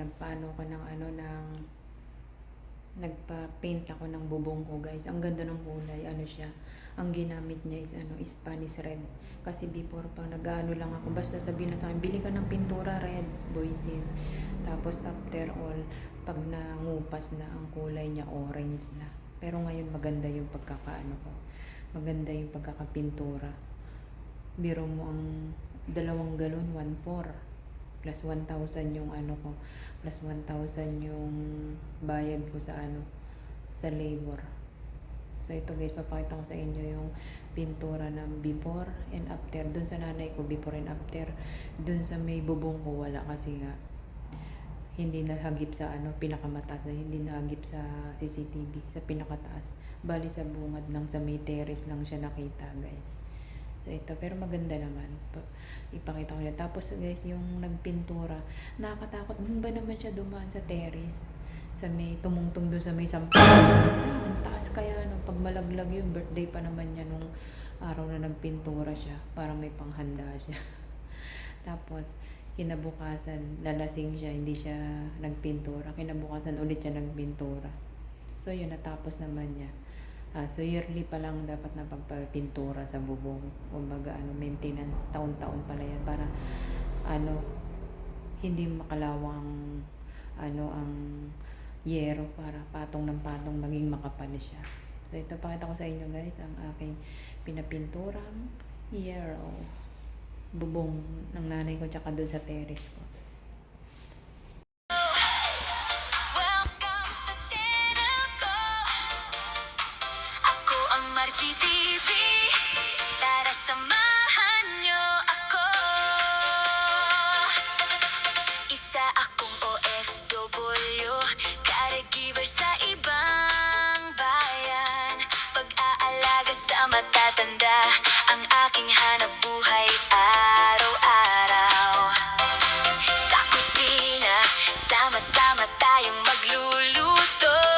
nagpaano ko ng ano ng nagpa-paint ako ng bubong ko, guys. Ang ganda ng kulay, ano siya. Ang ginamit niya is ano, Spanish red. Kasi before pang nag-ano lang ako, basta sabihin na sa akin, bili ka ng pintura red, boysin. Tapos after all, pag nangupas na ang kulay niya, orange na. Pero ngayon maganda yung pagkakaano ko. Maganda yung pagkakapintura. Biro mo ang 2 galon, 1.4 plus 1,000 yung ano ko, plus 1,000 yung bayad ko sa ano, sa labor. So ito guys, papakita ko sa inyo yung pintura ng before and after. Dun sa nanay ko, before and after. Dun sa may bubong ko, wala kasi nga hindi nahagip sa ano, pinakamataas na, hindi nahagip sa CCTV, sa pinakataas. Bali sa bungad lang, sa may terrace lang siya nakita, guys. So ito, pero maganda naman. Ipakita ko siya. Tapos guys, yung nagpintura, nakakatakot. Doon ba naman siya dumaan sa terrace? Sa may tumungtong doon sa may sampung. Ang taas kaya no, pag malaglag yung birthday pa naman niya nung araw na nagpintura siya. Parang may panghanda siya. Tapos, kinabukasan, lalasing siya, hindi siya nagpintura. Kinabukasan ulit siya nagpintura. So yun, natapos naman niya. So yearly pa lang dapat na pagpapintura sa bubong. Kumbaga ano, maintenance, taon-taon pala yan para ano, hindi makalawang ano ang yero, para patong ng patong maging makapal siya. So ito, pakita ko sa inyo guys ang aking pinapinturang yero, bubong ng nanay ko tsaka doon sa terrace ko. GTV, tara samahan niyo ako. Isa akong OFW, caregiver sa ibang bayan. Pag-aalaga sa matatanda, ang aking hanap buhay araw-araw. Sa kusina, sama-sama tayong magluluto.